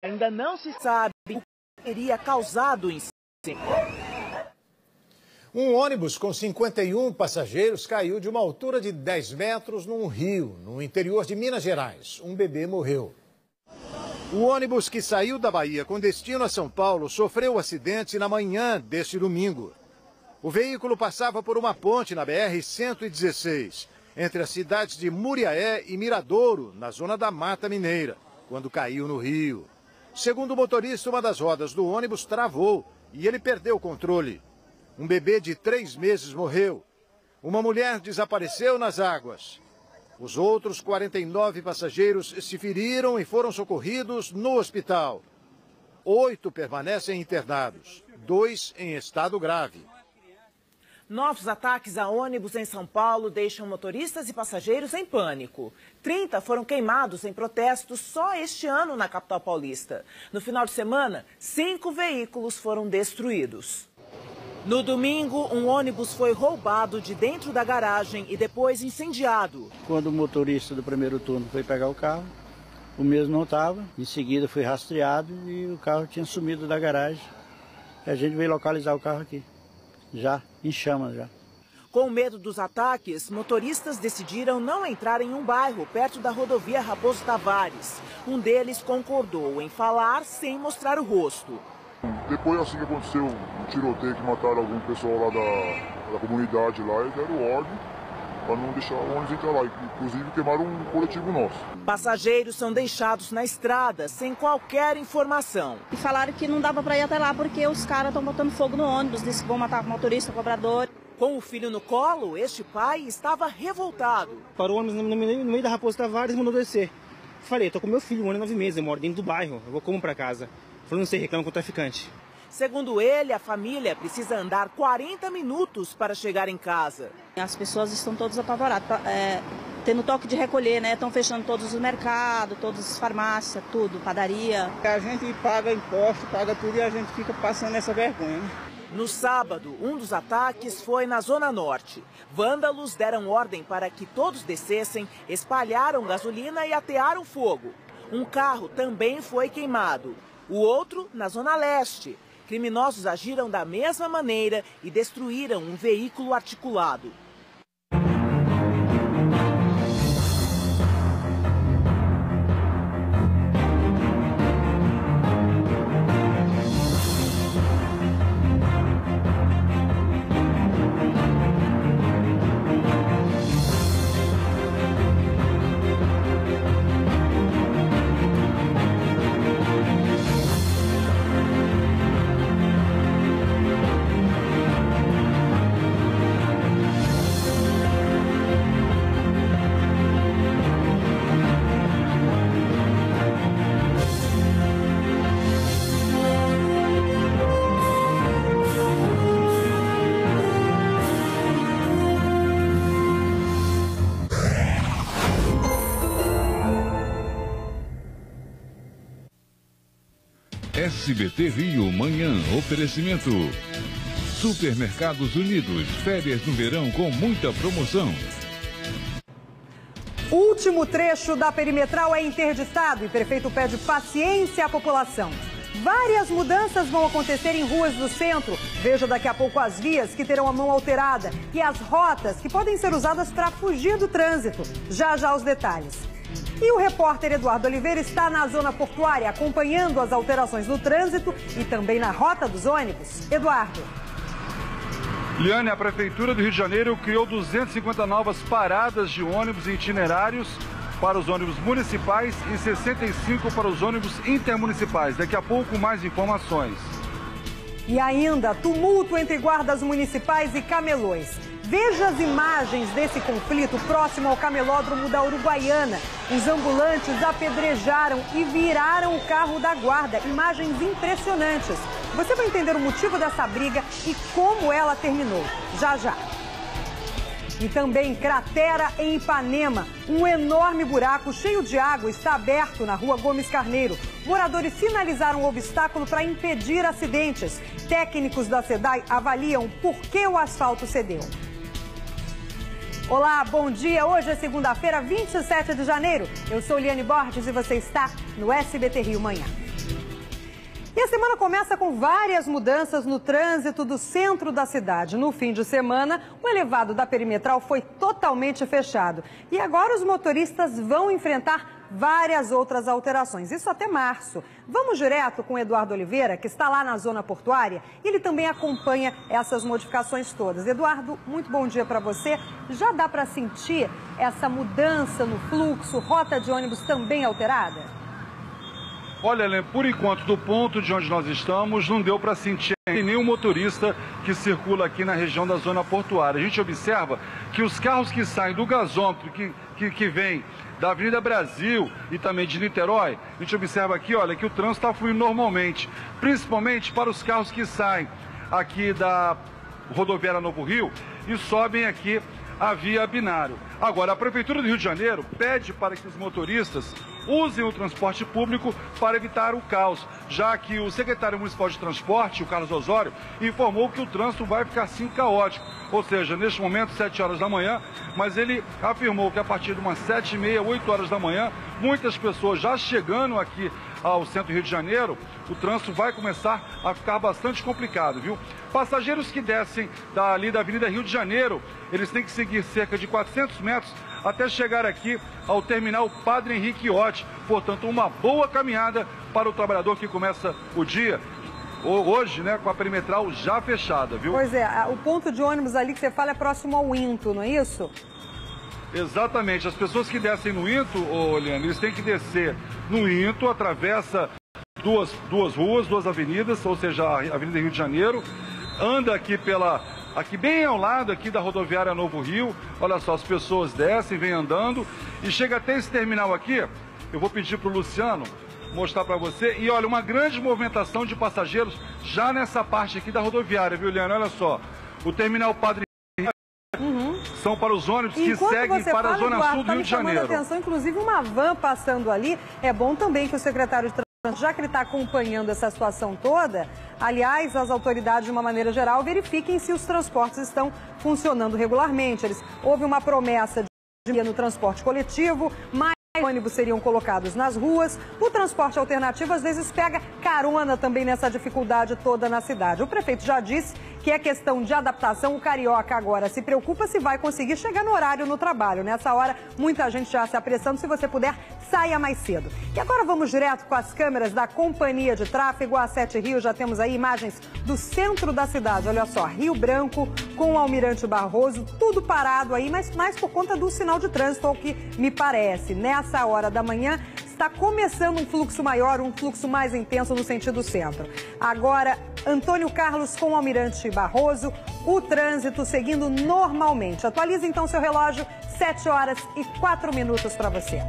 Ainda não se sabe o que teria causado o incêndio. Um ônibus com 51 passageiros caiu de uma altura de 10 metros num rio, no interior de Minas Gerais. Um bebê morreu. O ônibus que saiu da Bahia com destino a São Paulo sofreu um acidente na manhã deste domingo. O veículo passava por uma ponte na BR-116, entre as cidades de Muriaé e Miradouro, na zona da Mata Mineira, quando caiu no rio. Segundo o motorista, uma das rodas do ônibus travou e ele perdeu o controle. Um bebê de 3 meses morreu. Uma mulher desapareceu nas águas. Os outros 49 passageiros se feriram e foram socorridos no hospital. 8 permanecem internados, 2 em estado grave. Novos ataques a ônibus em São Paulo deixam motoristas e passageiros em pânico. 30 foram queimados em protestos só este ano na capital paulista. No final de semana, 5 veículos foram destruídos. No domingo, um ônibus foi roubado de dentro da garagem e depois incendiado. Quando o motorista do primeiro turno foi pegar o carro, o mesmo não estava. Em seguida foi rastreado e o carro tinha sumido da garagem. E a gente veio localizar o carro aqui, já em chamas já. Com medo dos ataques, motoristas decidiram não entrar em um bairro perto da rodovia Raposo Tavares. Um deles concordou em falar sem mostrar o rosto. Depois, assim que aconteceu o tiroteio, que mataram algum pessoal lá da comunidade lá, e deram ordem para não deixar o ônibus entrar lá. Inclusive, queimaram um coletivo nosso. Passageiros são deixados na estrada sem qualquer informação. E falaram que não dava para ir até lá porque os caras estão botando fogo no ônibus, disse que vão matar o motorista, o cobrador. Com o filho no colo, este pai estava revoltado. Parou o ônibus no meio da Raposo Tavares e mandou descer. Falei, tô com meu filho, um ano e 9 meses, eu moro dentro do bairro, eu vou como para casa? Falei, não sei, reclama com o traficante. Segundo ele, a família precisa andar 40 minutos para chegar em casa. As pessoas estão todas apavoradas, tendo toque de recolher, né? Estão fechando todos os mercados, todas as farmácias, tudo, padaria. A gente paga imposto, paga tudo e a gente fica passando essa vergonha. No sábado, um dos ataques foi na Zona Norte. Vândalos deram ordem para que todos descessem, espalharam gasolina e atearam fogo. Um carro também foi queimado. O outro na Zona Leste. Criminosos agiram da mesma maneira e destruíram um veículo articulado. SBT Rio Manhã, oferecimento. Supermercados Unidos, férias no verão com muita promoção. Último trecho da perimetral é interditado e prefeito pede paciência à população. Várias mudanças vão acontecer em ruas do centro. Veja daqui a pouco as vias que terão a mão alterada e as rotas que podem ser usadas para fugir do trânsito. Já já os detalhes. E o repórter Eduardo Oliveira está na zona portuária acompanhando as alterações no trânsito e também na rota dos ônibus. Eduardo. Liane, a Prefeitura do Rio de Janeiro criou 250 novas paradas de ônibus e itinerários para os ônibus municipais e 65 para os ônibus intermunicipais. Daqui a pouco mais informações. E ainda, tumulto entre guardas municipais e camelões. Veja as imagens desse conflito próximo ao camelódromo da Uruguaiana. Os ambulantes apedrejaram e viraram o carro da guarda. Imagens impressionantes. Você vai entender o motivo dessa briga e como ela terminou. Já, já. E também cratera em Ipanema. Um enorme buraco cheio de água está aberto na rua Gomes Carneiro. Moradores sinalizaram o obstáculo para impedir acidentes. Técnicos da SEDAI avaliam por que o asfalto cedeu. Olá, bom dia. Hoje é segunda-feira, 27 de janeiro. Eu sou Liane Borges e você está no SBT Rio Manhã. E a semana começa com várias mudanças no trânsito do centro da cidade. No fim de semana, o elevado da Perimetral foi totalmente fechado. E agora os motoristas vão enfrentar várias outras alterações, isso até março. Vamos direto com o Eduardo Oliveira, que está lá na zona portuária. Ele também acompanha essas modificações todas. Eduardo, muito bom dia para você. Já dá para sentir essa mudança no fluxo, rota de ônibus também alterada? Olha, Helene, por enquanto, do ponto de onde nós estamos, não deu para sentir nenhum motorista que circula aqui na região da zona portuária. A gente observa que os carros que saem do gasômetro, que vem da Avenida Brasil e também de Niterói, a gente observa aqui, olha, que o trânsito está fluindo normalmente, principalmente para os carros que saem aqui da rodoviária Novo Rio e sobem aqui a via binário. Agora, a Prefeitura do Rio de Janeiro pede para que os motoristas usem o transporte público para evitar o caos, já que o secretário municipal de transporte, o Carlos Osório, informou que o trânsito vai ficar assim caótico, ou seja, neste momento 7 horas da manhã, mas ele afirmou que a partir de umas 7h30, 8 horas da manhã, muitas pessoas já chegando aqui ao centro do Rio de Janeiro, o trânsito vai começar a ficar bastante complicado, viu? Passageiros que descem dali da Avenida Rio de Janeiro, eles têm que seguir cerca de 400 metros até chegar aqui ao terminal Padre Henrique Iotti. Portanto, uma boa caminhada para o trabalhador que começa o dia hoje, né, com a perimetral já fechada, viu? Pois é, o ponto de ônibus ali que você fala é próximo ao Into, não é isso? Exatamente. As pessoas que descem no Into, Leandro, eles têm que descer no Into, atravessa duas ruas, duas avenidas, ou seja, a Avenida Rio de Janeiro, anda aqui aqui bem ao lado aqui da rodoviária Novo Rio. Olha só, as pessoas descem, vêm andando e chega até esse terminal aqui. Eu vou pedir para o Luciano mostrar para você. E olha, uma grande movimentação de passageiros já nessa parte aqui da rodoviária, viu, Leandro? Olha só, o terminal Padre são para os ônibus que seguem para a Zona Sul do Rio de Janeiro. Atenção, inclusive uma van passando ali. É bom também que o secretário de Transporte, já que ele está acompanhando essa situação toda, aliás, as autoridades, de uma maneira geral, verifiquem se os transportes estão funcionando regularmente. Houve uma promessa de no transporte coletivo, mas ônibus seriam colocados nas ruas. O transporte alternativo às vezes pega carona também nessa dificuldade toda na cidade. O prefeito já disse que é questão de adaptação. O carioca agora se preocupa se vai conseguir chegar no horário no trabalho. Nessa hora, muita gente já se apressando. Se você puder, saia mais cedo. E agora vamos direto com as câmeras da Companhia de Tráfego, a 7 Rio. Já temos aí imagens do centro da cidade. Olha só, Rio Branco com o Almirante Barroso, tudo parado aí, mas mais por conta do sinal de trânsito, ao que me parece. Nessa hora da manhã, está começando um fluxo maior, um fluxo mais intenso no sentido centro. Agora, Antônio Carlos com o Almirante Barroso, o trânsito seguindo normalmente. Atualize então seu relógio, 7 horas e 4 minutos para você.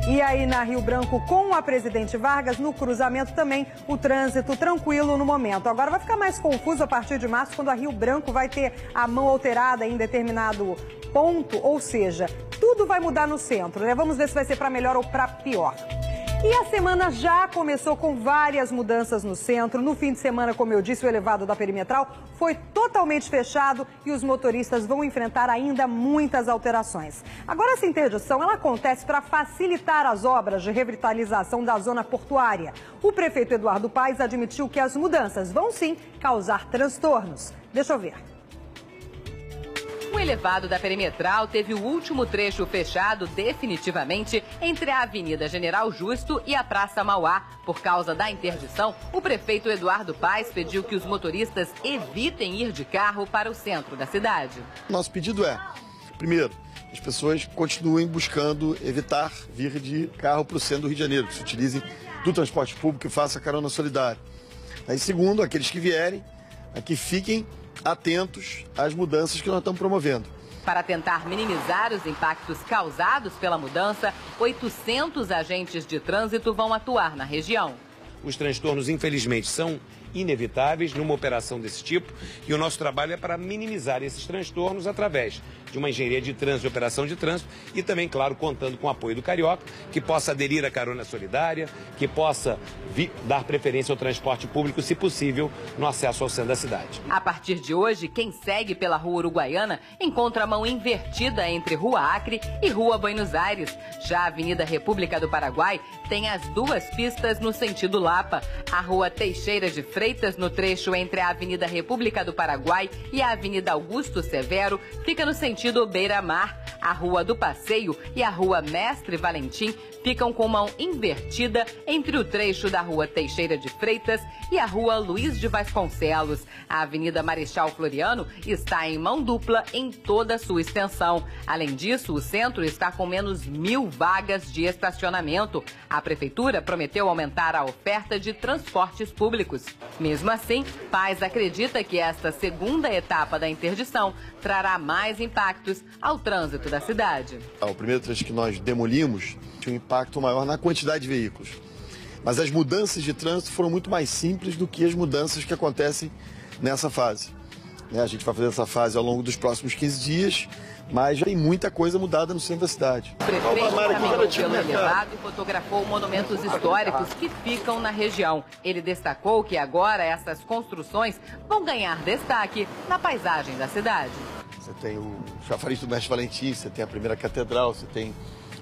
E aí na Rio Branco com a Presidente Vargas, no cruzamento também, o trânsito tranquilo no momento. Agora vai ficar mais confuso a partir de março, quando a Rio Branco vai ter a mão alterada em determinado ponto, ou seja, tudo vai mudar no centro, né? Vamos ver se vai ser para melhor ou para pior. E a semana já começou com várias mudanças no centro. No fim de semana, como eu disse, o elevado da Perimetral foi totalmente fechado e os motoristas vão enfrentar ainda muitas alterações. Agora, essa interdição ela acontece para facilitar as obras de revitalização da zona portuária. O prefeito Eduardo Paes admitiu que as mudanças vão sim causar transtornos. Deixa eu ver. O elevado da Perimetral teve o último trecho fechado definitivamente entre a Avenida General Justo e a Praça Mauá. Por causa da interdição, o prefeito Eduardo Paes pediu que os motoristas evitem ir de carro para o centro da cidade. Nosso pedido é, primeiro, as pessoas continuem buscando evitar vir de carro para o centro do Rio de Janeiro, que se utilizem do transporte público e façam a carona solidária. Aí, segundo, aqueles que vierem, aqui fiquem atentos às mudanças que nós estamos promovendo. Para tentar minimizar os impactos causados pela mudança, 800 agentes de trânsito vão atuar na região. Os transtornos, infelizmente, são inevitáveis numa operação desse tipo, e o nosso trabalho é para minimizar esses transtornos através de uma engenharia de trânsito, de operação de trânsito, e também, claro, contando com o apoio do Carioca, que possa aderir à carona solidária, que possa dar preferência ao transporte público, se possível, no acesso ao centro da cidade. A partir de hoje, quem segue pela Rua Uruguaiana encontra a mão invertida entre Rua Acre e Rua Buenos Aires. Já a Avenida República do Paraguai tem as duas pistas no sentido Lapa. A Rua Teixeira de Freitas, no trecho entre a Avenida República do Paraguai e a Avenida Augusto Severo, fica no sentido Beira-Mar. A Rua do Passeio e a Rua Mestre Valentim ficam com mão invertida entre o trecho da Rua Teixeira de Freitas e a Rua Luiz de Vasconcelos. A Avenida Marechal Floriano está em mão dupla em toda a sua extensão. Além disso, o centro está com menos 1.000 vagas de estacionamento. A Prefeitura prometeu aumentar a oferta de transportes públicos. Mesmo assim, Paz acredita que esta segunda etapa da interdição trará mais impactos ao trânsito da cidade. O primeiro trecho que nós demolimos tinha um impacto maior na quantidade de veículos. Mas as mudanças de trânsito foram muito mais simples do que as mudanças que acontecem nessa fase. A gente vai fazer essa fase ao longo dos próximos 15 dias, mas já tem muita coisa mudada no centro da cidade. O prefeito caminhou pelo elevado e fotografou monumentos históricos que ficam na região. Ele destacou que agora essas construções vão ganhar destaque na paisagem da cidade. Você tem o chafariz do Mestre Valentim, você tem a primeira catedral, você tem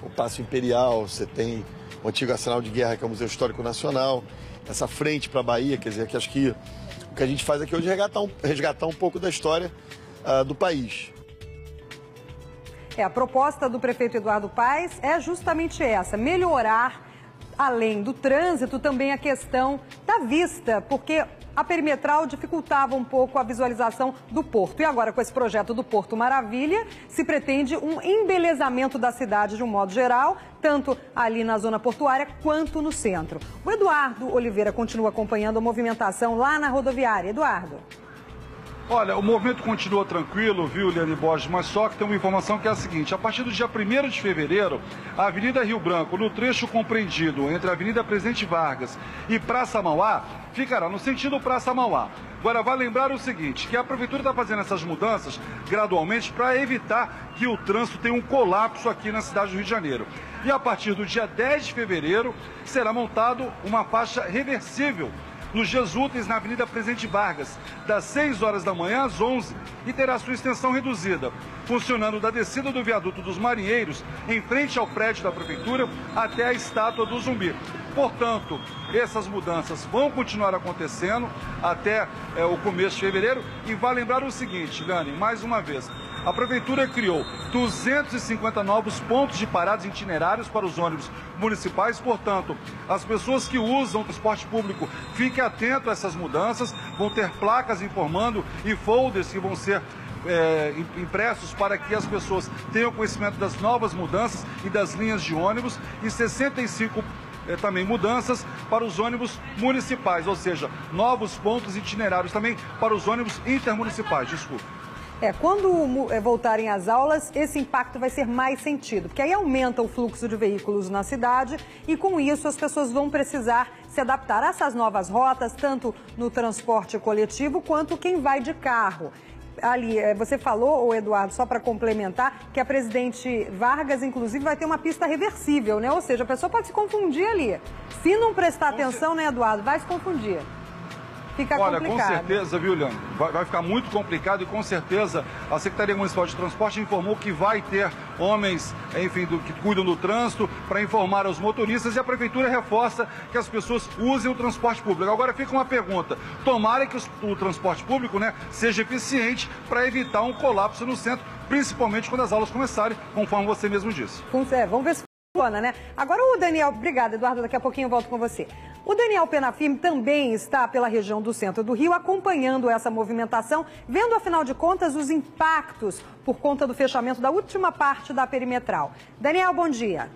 o Paço Imperial, você tem o antigo Arsenal de Guerra, que é o Museu Histórico Nacional, essa frente para a Bahia, quer dizer, que acho que o que a gente faz aqui hoje é resgatar um pouco da história do país. A proposta do prefeito Eduardo Paes é justamente essa, melhorar, além do trânsito, também a questão da vista, porque a perimetral dificultava um pouco a visualização do porto. E agora, com esse projeto do Porto Maravilha, se pretende um embelezamento da cidade de um modo geral, tanto ali na zona portuária quanto no centro. O Eduardo Oliveira continua acompanhando a movimentação lá na rodoviária. Eduardo. Olha, o movimento continua tranquilo, viu, Liane Borges, mas só que tem uma informação que é a seguinte: a partir do dia 1º de fevereiro, a Avenida Rio Branco, no trecho compreendido entre a Avenida Presidente Vargas e Praça Mauá, ficará no sentido Praça Mauá. Agora, vale lembrar o seguinte, que a Prefeitura está fazendo essas mudanças gradualmente para evitar que o trânsito tenha um colapso aqui na cidade do Rio de Janeiro. E a partir do dia 10 de fevereiro, será montado uma faixa reversível nos dias úteis na Avenida Presidente Vargas, das 6 horas da manhã às 11, e terá sua extensão reduzida, funcionando da descida do viaduto dos Marinheiros, em frente ao prédio da Prefeitura, até a Estátua do Zumbi. Portanto, essas mudanças vão continuar acontecendo até o começo de fevereiro, e vale lembrar o seguinte, Lani, mais uma vez, a Prefeitura criou 250 novos pontos de paradas itinerários para os ônibus municipais. Portanto, as pessoas que usam o transporte público, fiquem atentos a essas mudanças. Vão ter placas informando e folders que vão ser impressos para que as pessoas tenham conhecimento das novas mudanças e das linhas de ônibus. E 65 também mudanças para os ônibus municipais, ou seja, novos pontos itinerários também para os ônibus intermunicipais. Desculpa. Quando voltarem às aulas, esse impacto vai ser mais sentido, porque aí aumenta o fluxo de veículos na cidade e, com isso, as pessoas vão precisar se adaptar a essas novas rotas, tanto no transporte coletivo quanto quem vai de carro. Ali, você falou, Eduardo, só para complementar, que a Presidente Vargas, inclusive, vai ter uma pista reversível, né? Ou seja, a pessoa pode se confundir ali. Se não prestar atenção, né, Eduardo, vai se confundir. Fica complicado. Com certeza, viu, Leandro? Vai ficar muito complicado e, com certeza, a Secretaria Municipal de Transporte informou que vai ter homens, enfim, que cuidam do trânsito para informar aos motoristas, e a Prefeitura reforça que as pessoas usem o transporte público. Agora fica uma pergunta: tomara que o transporte público, né, seja eficiente para evitar um colapso no centro, principalmente quando as aulas começarem, conforme você mesmo disse. Vamos ver se funciona, né? Agora o Daniel, obrigada, Eduardo, daqui a pouquinho eu volto com você. O Daniel Penafirme também está pela região do centro do Rio, acompanhando essa movimentação, vendo, afinal de contas, os impactos por conta do fechamento da última parte da perimetral. Daniel, bom dia.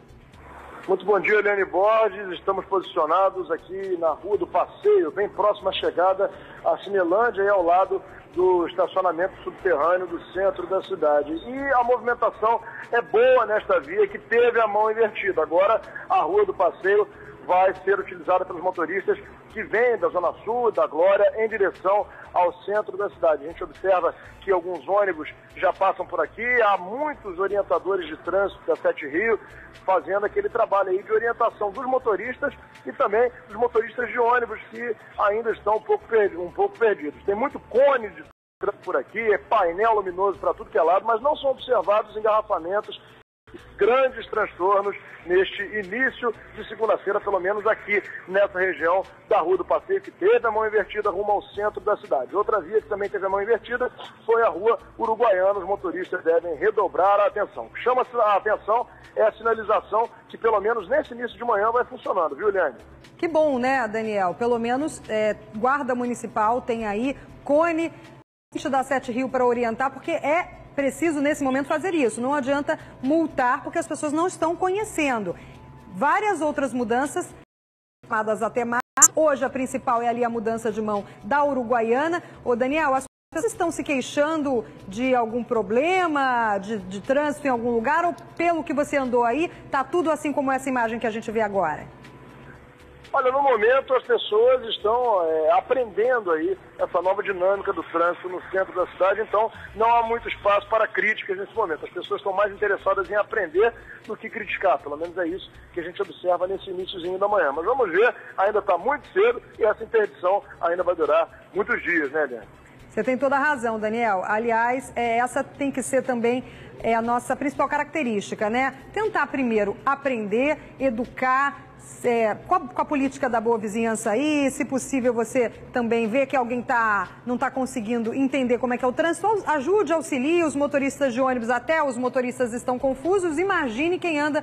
Muito bom dia, Liane Borges. Estamos posicionados aqui na Rua do Passeio, bem próximo à chegada à Cinelândia e ao lado do estacionamento subterrâneo do centro da cidade. E a movimentação é boa nesta via, que teve a mão invertida. Agora, a Rua do Passeio vai ser utilizada pelos motoristas que vêm da Zona Sul, da Glória, em direção ao centro da cidade. A gente observa que alguns ônibus já passam por aqui, há muitos orientadores de trânsito da 7 Rio fazendo aquele trabalho aí de orientação dos motoristas e também dos motoristas de ônibus que ainda estão um pouco perdidos. Tem muito cone de trânsito por aqui, é painel luminoso para tudo que é lado, mas não são observados engarrafamentos, grandes transtornos neste início de segunda-feira, pelo menos aqui nessa região da Rua do Passeio, que teve a mão invertida rumo ao centro da cidade. Outra via que também teve a mão invertida foi a Rua Uruguaiana. Os motoristas devem redobrar a atenção. O que chama a atenção é a sinalização que, pelo menos nesse início de manhã, vai funcionando, viu, Eliane? Que bom, né, Daniel? Pelo menos Guarda Municipal tem aí cone da 7 Rio para orientar, porque é preciso, nesse momento, fazer isso. Não adianta multar, porque as pessoas não estão conhecendo. Várias outras mudanças, até mais. Hoje, a principal é ali a mudança de mão da Uruguaiana. Ô, Daniel, as pessoas estão se queixando de algum problema, de trânsito em algum lugar, ou pelo que você andou aí, tá tudo assim como essa imagem que a gente vê agora? Olha, no momento as pessoas estão aprendendo aí essa nova dinâmica do trânsito no centro da cidade, então não há muito espaço para críticas nesse momento. As pessoas estão mais interessadas em aprender do que criticar, pelo menos é isso que a gente observa nesse iniciozinho da manhã. Mas vamos ver, ainda está muito cedo e essa interdição ainda vai durar muitos dias, né, Eliane? Você tem toda a razão, Daniel. Aliás, essa tem que ser também a nossa principal característica, né? Tentar primeiro aprender, educar, com a política da boa vizinhança aí, se possível você também vê que alguém não está conseguindo entender como é que é o trânsito, ajude, auxilie os motoristas de ônibus, até os motoristas estão confusos, imagine quem anda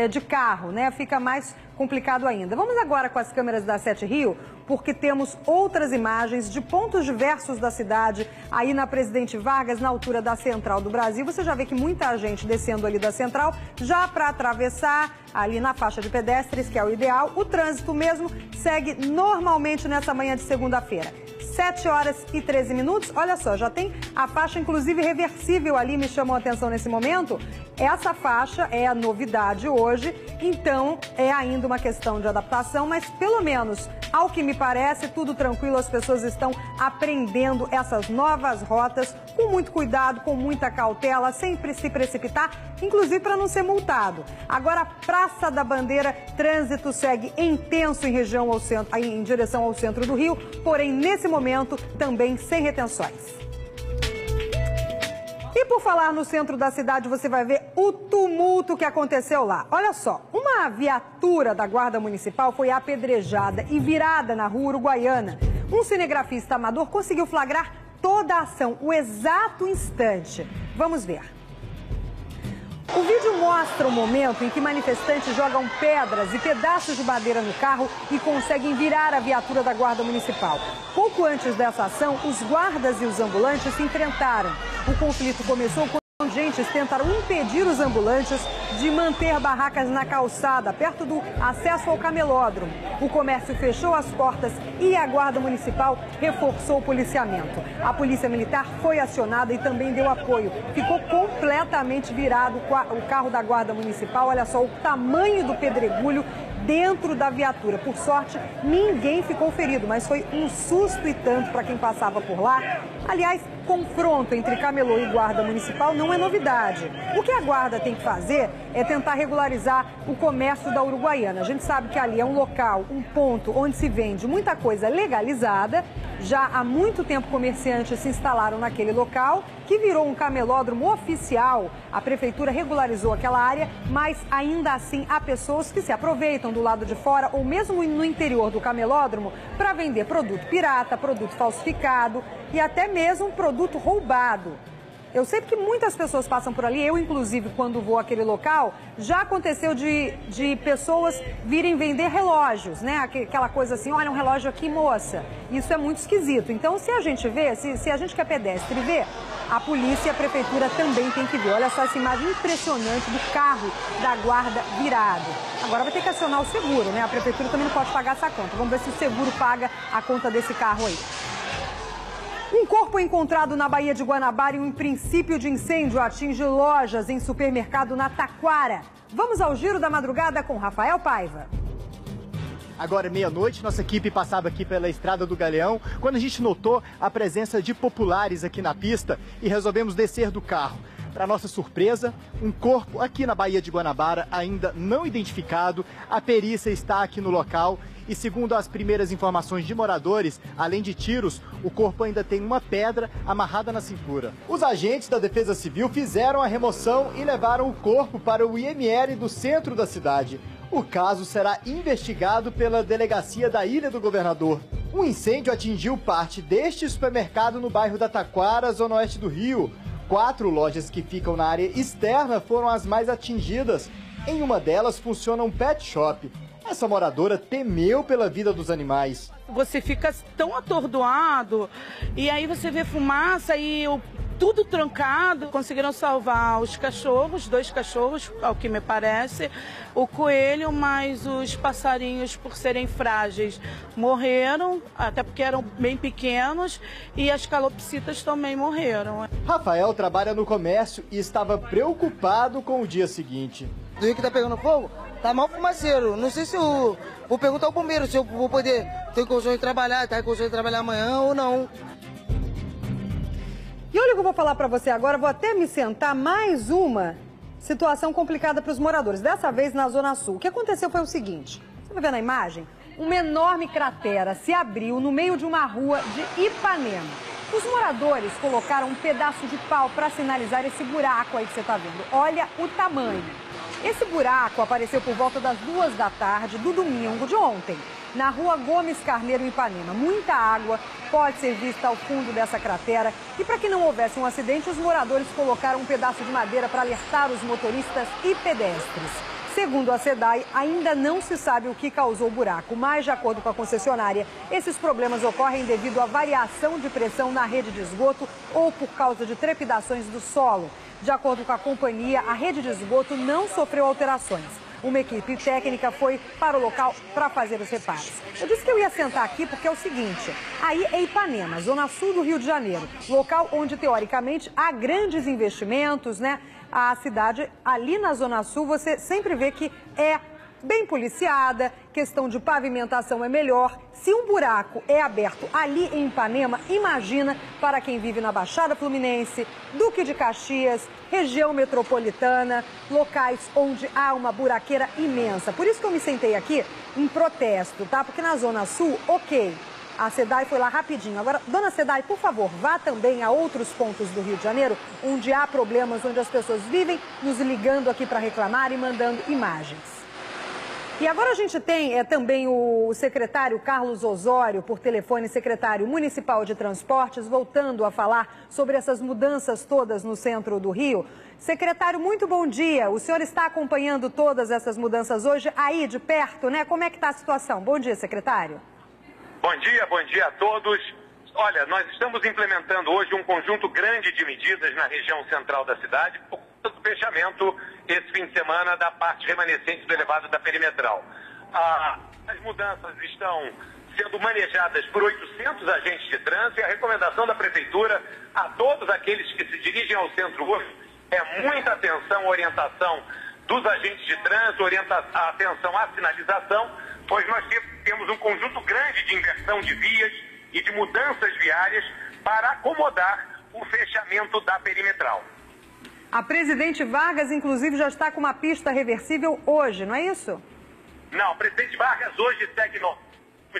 de carro, né? Fica mais complicado ainda. Vamos agora com as câmeras da 7 Rio, porque temos outras imagens de pontos diversos da cidade, aí na Presidente Vargas, na altura da Central do Brasil. Você já vê que muita gente descendo ali da Central, já para atravessar ali na faixa de pedestres, que é o ideal. O trânsito mesmo segue normalmente nessa manhã de segunda-feira. 7 horas e 13 minutos, olha só, já tem a faixa inclusive reversível ali, me chamou a atenção nesse momento. Essa faixa é a novidade hoje, então é ainda uma questão de adaptação, mas pelo menos, ao que me parece, tudo tranquilo, as pessoas estão aprendendo essas novas rotas com muito cuidado, com muita cautela, sem se precipitar, inclusive para não ser multado. Agora, Praça da Bandeira, trânsito segue intenso em direção ao centro do Rio, porém, nesse momento, também sem retenções. E por falar no centro da cidade, você vai ver o tumulto que aconteceu lá. Olha só, uma viatura da Guarda Municipal foi apedrejada e virada na Rua Uruguaiana. Um cinegrafista amador conseguiu flagrar toda a ação, o exato instante. Vamos ver. O vídeo mostra o momento em que manifestantes jogam pedras e pedaços de madeira no carro e conseguem virar a viatura da Guarda Municipal. Pouco antes dessa ação, os guardas e os ambulantes se enfrentaram. O conflito começou quando agentes tentaram impedir os ambulantes de manter barracas na calçada, perto do acesso ao camelódromo. O comércio fechou as portas e a Guarda Municipal reforçou o policiamento. A Polícia Militar foi acionada e também deu apoio. Ficou completamente virado o carro da Guarda Municipal. Olha só o tamanho do pedregulho dentro da viatura. Por sorte, ninguém ficou ferido, mas foi um susto e tanto para quem passava por lá. Aliás, confronto entre camelô e Guarda Municipal não é novidade. O que a Guarda tem que fazer é tentar regularizar o comércio da Uruguaiana. A gente sabe que ali é um local, um ponto onde se vende muita coisa legalizada. Já há muito tempo comerciantes se instalaram naquele local, que virou um camelódromo oficial. A prefeitura regularizou aquela área, mas ainda assim há pessoas que se aproveitam do lado de fora ou mesmo no interior do camelódromo para vender produto pirata, produto falsificado e até mesmo produto roubado. Eu sei que muitas pessoas passam por ali, eu inclusive quando vou àquele local, já aconteceu de pessoas virem vender relógios, né? Aquela coisa assim, olha um relógio aqui, moça. Isso é muito esquisito. Então se a gente vê, se a gente que é pedestre vê, a polícia e a prefeitura também tem que ver. Olha só essa imagem impressionante do carro da guarda virado. Agora vai ter que acionar o seguro, né? A prefeitura também não pode pagar essa conta. Vamos ver se o seguro paga a conta desse carro aí. Um corpo encontrado na Baía de Guanabara e um princípio de incêndio atinge lojas em supermercado na Taquara. Vamos ao giro da madrugada com Rafael Paiva. Agora, meia-noite, nossa equipe passava aqui pela Estrada do Galeão, quando a gente notou a presença de populares aqui na pista e resolvemos descer do carro. Para nossa surpresa, um corpo aqui na Baía de Guanabara, ainda não identificado. A perícia está aqui no local e, segundo as primeiras informações de moradores, além de tiros, o corpo ainda tem uma pedra amarrada na cintura. Os agentes da Defesa Civil fizeram a remoção e levaram o corpo para o IML do centro da cidade. O caso será investigado pela delegacia da Ilha do Governador. Um incêndio atingiu parte deste supermercado no bairro da Taquara, zona oeste do Rio. 4 lojas que ficam na área externa foram as mais atingidas. Em uma delas funciona um pet shop. Essa moradora temeu pela vida dos animais. Você fica tão atordoado e aí você vê fumaça e tudo trancado. Conseguiram salvar os cachorros, 2 cachorros, ao que me parece, o coelho, mas os passarinhos, por serem frágeis, morreram, até porque eram bem pequenos, e as calopsitas também morreram. Rafael trabalha no comércio e estava preocupado com o dia seguinte. Do rio que tá pegando fogo, tá mal fumaceiro. Não sei se eu vou perguntar ao bombeiro se eu vou poder ter condições de trabalhar, tá com condições de trabalhar amanhã ou não. E olha o que eu vou falar para você agora, vou até me sentar, mais uma situação complicada para os moradores, dessa vez na Zona Sul. O que aconteceu foi o seguinte, você vai ver na imagem? Uma enorme cratera se abriu no meio de uma rua de Ipanema. Os moradores colocaram um pedaço de pau para sinalizar esse buraco aí que você está vendo. Olha o tamanho. Esse buraco apareceu por volta das 2 da tarde do domingo de ontem, na rua Gomes Carneiro, em Ipanema. Muita água pode ser vista ao fundo dessa cratera. E para que não houvesse um acidente, os moradores colocaram um pedaço de madeira para alertar os motoristas e pedestres. Segundo a SEDAI, ainda não se sabe o que causou o buraco, mas, de acordo com a concessionária, esses problemas ocorrem devido à variação de pressão na rede de esgoto ou por causa de trepidações do solo. De acordo com a companhia, a rede de esgoto não sofreu alterações. Uma equipe técnica foi para o local para fazer os reparos. Eu disse que eu ia sentar aqui porque é o seguinte, aí é Ipanema, zona sul do Rio de Janeiro, local onde, teoricamente, há grandes investimentos, né? A cidade, ali na Zona Sul, você sempre vê que é bem policiada, questão de pavimentação é melhor. Se um buraco é aberto ali em Ipanema, imagina para quem vive na Baixada Fluminense, Duque de Caxias, região metropolitana, locais onde há uma buraqueira imensa. Por isso que eu me sentei aqui em protesto, tá? Porque na Zona Sul, ok, a SEDAI foi lá rapidinho. Agora, dona SEDAI, por favor, vá também a outros pontos do Rio de Janeiro, onde há problemas, onde as pessoas vivem nos ligando aqui para reclamar e mandando imagens. E agora a gente tem também o secretário Carlos Osório, por telefone, secretário municipal de transportes, voltando a falar sobre essas mudanças todas no centro do Rio. Secretário, muito bom dia. O senhor está acompanhando todas essas mudanças hoje aí de perto, né? Como é que está a situação? Bom dia, secretário. Bom dia a todos. Olha, nós estamos implementando hoje um conjunto grande de medidas na região central da cidade por conta do fechamento esse fim de semana da parte remanescente do elevado da perimetral. As mudanças estão sendo manejadas por 800 agentes de trânsito e a recomendação da Prefeitura a todos aqueles que se dirigem ao centro hoje é muita atenção, orientação dos agentes de trânsito, atenção à sinalização, pois nós temos um conjunto grande de inversão de vias e de mudanças viárias para acomodar o fechamento da perimetral. A presidente Vargas, inclusive, já está com uma pista reversível hoje, não é isso? Não, presidente Vargas hoje segue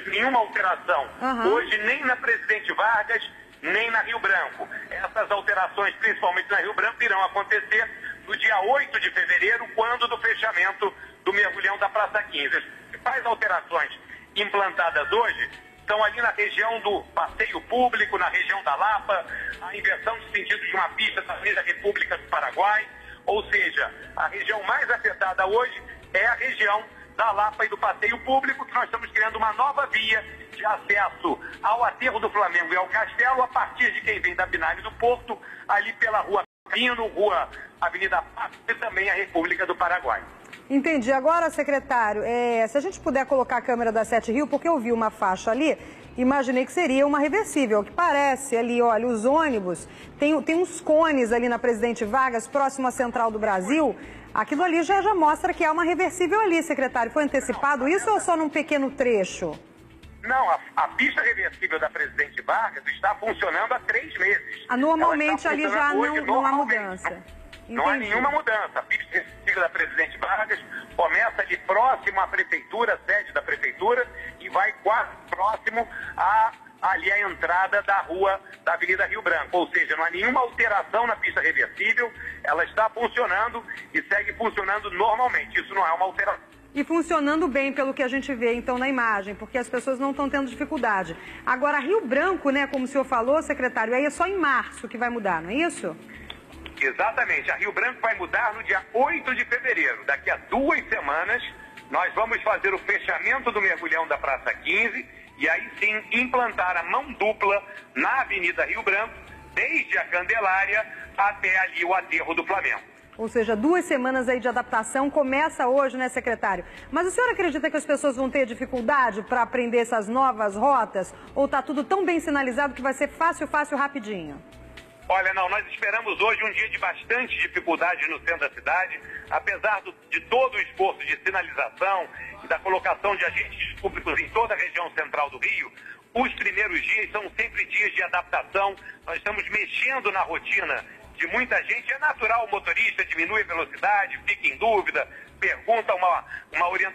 nenhuma alteração. Hoje nem na presidente Vargas, nem na Rio Branco. Essas alterações, principalmente na Rio Branco, irão acontecer no dia 8 de fevereiro, quando do fechamento do mergulhão da Praça 15. As principais alterações implantadas hoje estão ali na região do passeio público, na região da Lapa, a inversão de sentido de uma pista da Avenida República do Paraguai, ou seja, a região mais afetada hoje é a região da Lapa e do passeio público, que nós estamos criando uma nova via de acesso ao aterro do Flamengo e ao Castelo, a partir de quem vem da Binário do Porto, ali pela Rua Pino, Rua Avenida Paz e também a República do Paraguai. Entendi. Agora, secretário, se a gente puder colocar a câmera da 7 Rio, porque eu vi uma faixa ali, imaginei que seria uma reversível. O que parece ali, olha, os ônibus, tem uns cones ali na Presidente Vargas, próximo à Central do Brasil. Aquilo ali já mostra que há uma reversível ali, secretário. Foi antecipado isso ou só num pequeno trecho? Não, a pista reversível da Presidente Vargas está funcionando há 3 meses. Normalmente ali já não há mudança. Não há nenhuma mudança. A pista reversível da Presidente Vargas começa ali próximo à Prefeitura, sede da Prefeitura, e vai quase próximo ali à entrada da rua da Avenida Rio Branco. Ou seja, não há nenhuma alteração na pista reversível, ela está funcionando e segue funcionando normalmente. Isso não é uma alteração. E funcionando bem, pelo que a gente vê, então, na imagem, porque as pessoas não estão tendo dificuldade. Agora, Rio Branco, né, como o senhor falou, secretário, aí é só em março que vai mudar, não é isso? Exatamente. A Rio Branco vai mudar no dia 8 de fevereiro. Daqui a 2 semanas, nós vamos fazer o fechamento do mergulhão da Praça 15 e aí sim implantar a mão dupla na Avenida Rio Branco, desde a Candelária até ali o aterro do Flamengo. Ou seja, 2 semanas aí de adaptação, começa hoje, né, secretário? Mas o senhor acredita que as pessoas vão ter dificuldade para aprender essas novas rotas? Ou está tudo tão bem sinalizado que vai ser fácil, rapidinho? Olha, não, nós esperamos hoje um dia de bastante dificuldade no centro da cidade, apesar de todo o esforço de sinalização e da colocação de agentes públicos em toda a região central do Rio. Os primeiros dias são sempre dias de adaptação, nós estamos mexendo na rotina de muita gente. É natural, o motorista diminui a velocidade, fica em dúvida, pergunta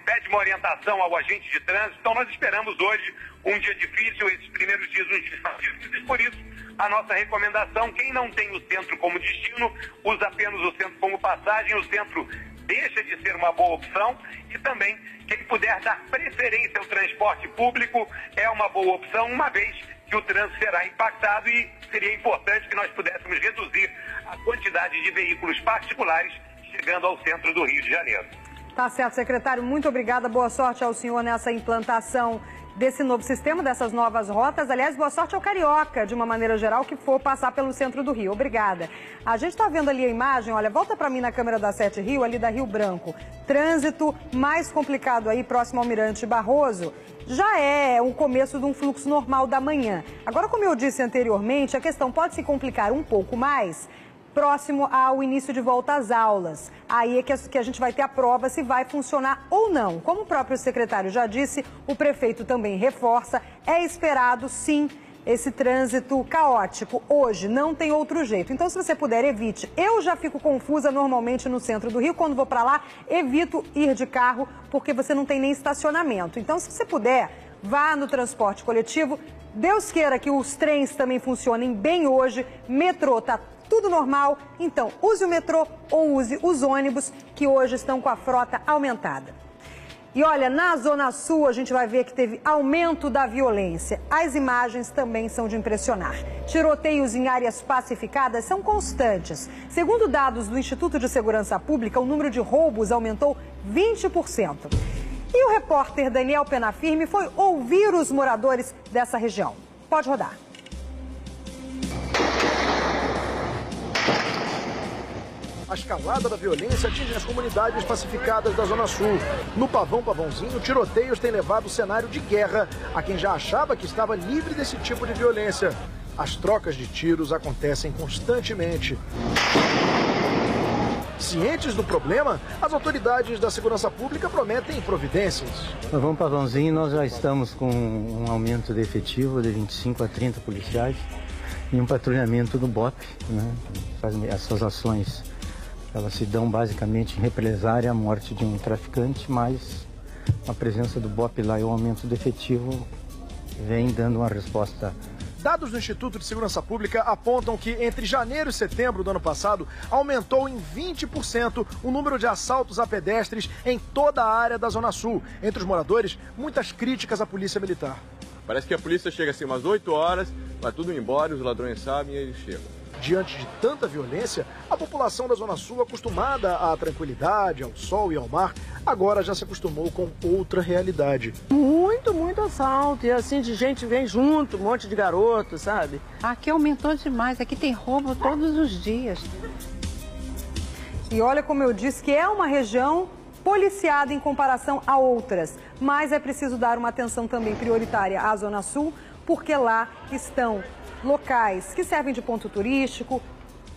pede uma orientação ao agente de trânsito. Então nós esperamos hoje um dia difícil, esses primeiros dias um dia difíceis. Por isso, a nossa recomendação, quem não tem o centro como destino, usa apenas o centro como passagem, o centro deixa de ser uma boa opção, e também quem puder dar preferência ao transporte público é uma boa opção, uma vez que o trânsito será impactado, e seria importante que nós pudéssemos reduzir a quantidade de veículos particulares chegando ao centro do Rio de Janeiro. Tá certo, secretário. Muito obrigada. Boa sorte ao senhor nessa implantação desse novo sistema, dessas novas rotas. Aliás, boa sorte ao carioca, de uma maneira geral, que for passar pelo centro do Rio. Obrigada. A gente está vendo ali a imagem, olha, volta para mim na câmera da 7 Rio, ali da Rio Branco. Trânsito mais complicado aí, próximo ao Mirante Barroso. Já é o começo de um fluxo normal da manhã. Agora, como eu disse anteriormente, a questão pode se complicar um pouco mais próximo ao início de volta às aulas. Aí é que a gente vai ter a prova se vai funcionar ou não. Como o próprio secretário já disse, o prefeito também reforça, é esperado sim esse trânsito caótico. Hoje não tem outro jeito. Então, se você puder, evite. Eu já fico confusa normalmente no centro do Rio. Quando vou para lá, evito ir de carro, porque você não tem nem estacionamento. Então, se você puder, vá no transporte coletivo. Deus queira que os trens também funcionem bem hoje. Metrô tá tudo normal, então use o metrô ou use os ônibus que hoje estão com a frota aumentada. E olha, na Zona Sul a gente vai ver que teve aumento da violência. As imagens também são de impressionar. Tiroteios em áreas pacificadas são constantes. Segundo dados do Instituto de Segurança Pública, o número de roubos aumentou 20%. E o repórter Daniel Penafirme foi ouvir os moradores dessa região. Pode rodar. A escalada da violência atinge as comunidades pacificadas da Zona Sul. No Pavãozinho, tiroteios têm levado o cenário de guerra a quem já achava que estava livre desse tipo de violência. As trocas de tiros acontecem constantemente. Cientes do problema, as autoridades da segurança pública prometem providências. No Pavãozinho, nós já estamos com um aumento de efetivo de 25 a 30 policiais e um patrulhamento do BOP, né? Essas ações, elas se dão basicamente em represária à morte de um traficante, mas a presença do BOP lá e o aumento do efetivo vem dando uma resposta. Dados do Instituto de Segurança Pública apontam que entre janeiro e setembro do ano passado aumentou em 20% o número de assaltos a pedestres em toda a área da Zona Sul. Entre os moradores, muitas críticas à polícia militar. Parece que a polícia chega assim umas 8 horas, vai tudo embora, os ladrões sabem e eles chegam. Diante de tanta violência, a população da Zona Sul, acostumada à tranquilidade, ao sol e ao mar, agora já se acostumou com outra realidade. Muito assalto. E assim, de gente vem junto, um monte de garoto, sabe? Aqui aumentou demais. Aqui tem roubo todos os dias. E olha como eu disse que é uma região policiada em comparação a outras. Mas é preciso dar uma atenção também prioritária à Zona Sul, porque lá estão locais que servem de ponto turístico,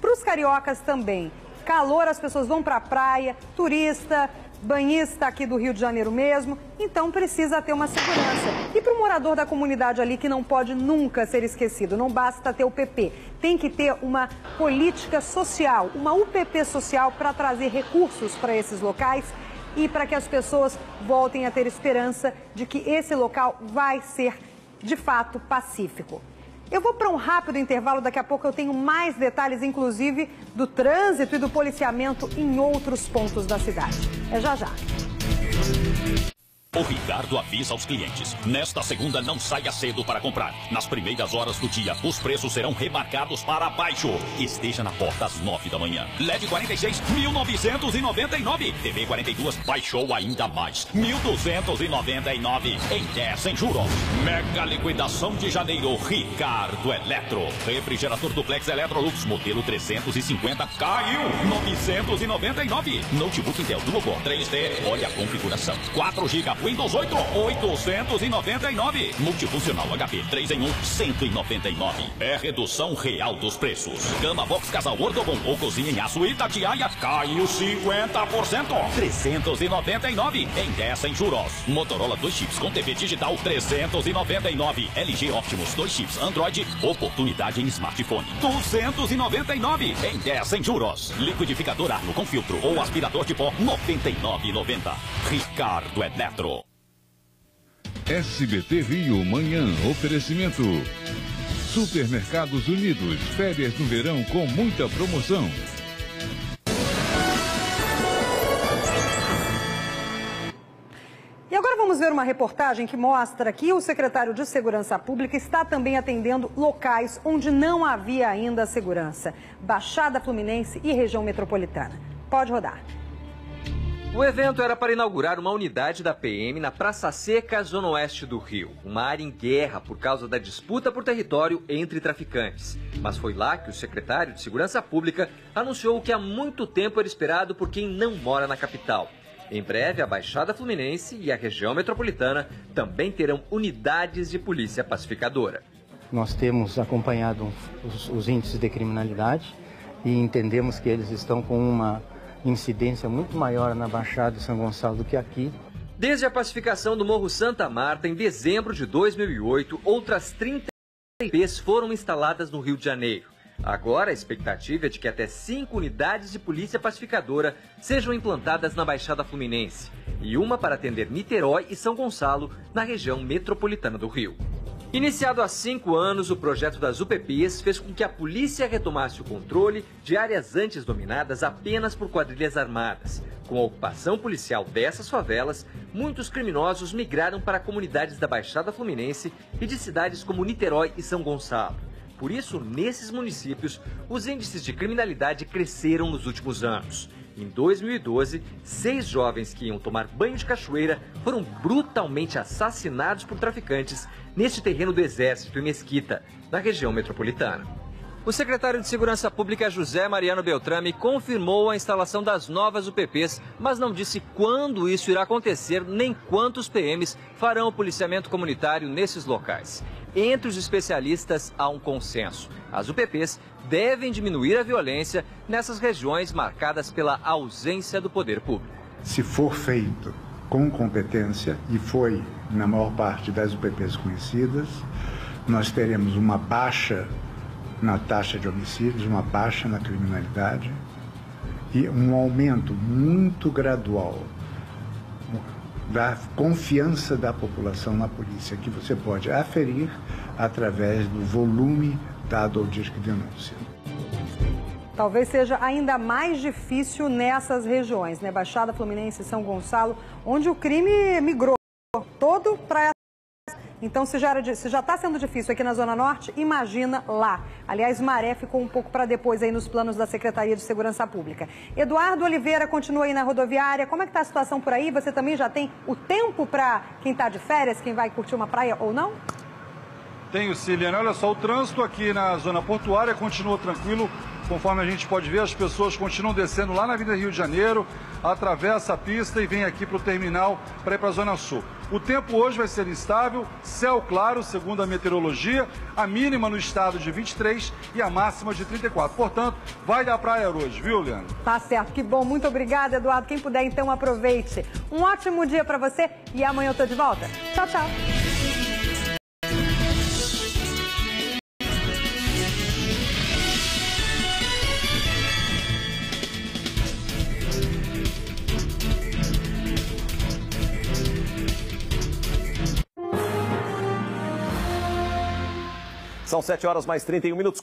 para os cariocas também. Calor, as pessoas vão para a praia, turista, banhista aqui do Rio de Janeiro mesmo, então precisa ter uma segurança. E para o morador da comunidade ali, que não pode nunca ser esquecido, não basta ter o PP, tem que ter uma política social, uma UPP social para trazer recursos para esses locais e para que as pessoas voltem a ter esperança de que esse local vai ser, de fato, pacífico. Eu vou para um rápido intervalo, daqui a pouco eu tenho mais detalhes, inclusive, do trânsito e do policiamento em outros pontos da cidade. É já já. O Ricardo avisa aos clientes: nesta segunda não saia cedo para comprar. Nas primeiras horas do dia, os preços serão remarcados para baixo. Esteja na porta às 9 da manhã. LED 46, 1.999. TV 42 baixou ainda mais, 1.299. Em 10 sem juros. Mega liquidação de janeiro, Ricardo Eletro. Refrigerador duplex Electrolux modelo 350 caiu, 999. Notebook Intel Dual Core 3D, olha a configuração, 4 GB Windows 8, 899. Multifuncional HP 3 em 1, 199. É redução real dos preços. Cama Box Casal Ordobon ou cozinha em aço Itatiaia caiu 50%. 399 em 10 sem juros. Motorola 2 chips com TV digital 399. LG Optimus 2 chips Android, oportunidade em smartphone 299 em 10 sem juros. Liquidificador Arlo com filtro ou aspirador de pó 99,90. Ricardo Eletro. SBT Rio Manhã, oferecimento. Supermercados Unidos, férias no verão com muita promoção. E agora vamos ver uma reportagem que mostra que o secretário de Segurança Pública está também atendendo locais onde não havia ainda segurança. Baixada Fluminense e região metropolitana. Pode rodar. O evento era para inaugurar uma unidade da PM na Praça Seca, zona oeste do Rio. Uma área em guerra por causa da disputa por território entre traficantes. Mas foi lá que o secretário de Segurança Pública anunciou o que há muito tempo era esperado por quem não mora na capital. Em breve, a Baixada Fluminense e a região metropolitana também terão unidades de polícia pacificadora. Nós temos acompanhado os índices de criminalidade e entendemos que eles estão com uma incidência muito maior na Baixada de São Gonçalo do que aqui. Desde a pacificação do Morro Santa Marta, em dezembro de 2008, outras 30 UPPs foram instaladas no Rio de Janeiro. Agora, a expectativa é de que até 5 unidades de polícia pacificadora sejam implantadas na Baixada Fluminense e uma para atender Niterói e São Gonçalo, na região metropolitana do Rio. Iniciado há 5 anos, o projeto das UPPs fez com que a polícia retomasse o controle de áreas antes dominadas apenas por quadrilhas armadas. Com a ocupação policial dessas favelas, muitos criminosos migraram para comunidades da Baixada Fluminense e de cidades como Niterói e São Gonçalo. Por isso, nesses municípios, os índices de criminalidade cresceram nos últimos anos. Em 2012, 6 jovens que iam tomar banho de cachoeira foram brutalmente assassinados por traficantes neste terreno do Exército, em Mesquita, na região metropolitana. O secretário de Segurança Pública, José Mariano Beltrame, confirmou a instalação das novas UPPs, mas não disse quando isso irá acontecer, nem quantos PMs farão o policiamento comunitário nesses locais. Entre os especialistas, há um consenso. As UPPs devem diminuir a violência nessas regiões marcadas pela ausência do poder público. Se for feito com competência, e foi na maior parte das UPPs conhecidas, nós teremos uma baixa na taxa de homicídios, uma baixa na criminalidade e um aumento muito gradual da confiança da população na polícia, que você pode aferir através do volume dado ao Disque Denúncia. Talvez seja ainda mais difícil nessas regiões, né? Baixada Fluminense e São Gonçalo, onde o crime migrou todo para. Então, se já está sendo difícil aqui na Zona Norte, imagina lá. Aliás, Maré ficou um pouco para depois aí nos planos da Secretaria de Segurança Pública. Eduardo Oliveira continua aí na rodoviária. Como é que está a situação por aí? Você também já tem o tempo para quem está de férias, quem vai curtir uma praia ou não? Tenho, Ciliane. Olha só, o trânsito aqui na zona portuária continua tranquilo. Conforme a gente pode ver, as pessoas continuam descendo lá na Avenida Rio de Janeiro, atravessa a pista e vem aqui para o terminal para ir para a Zona Sul. O tempo hoje vai ser instável, céu claro, segundo a meteorologia, a mínima no estado de 23 e a máxima de 34. Portanto, vai dar praia hoje, viu, Leandro? Tá certo, que bom. Muito obrigada, Eduardo. Quem puder, então, aproveite. Um ótimo dia para você e amanhã eu tô de volta. Tchau, tchau. São 7 horas mais 31 minutos.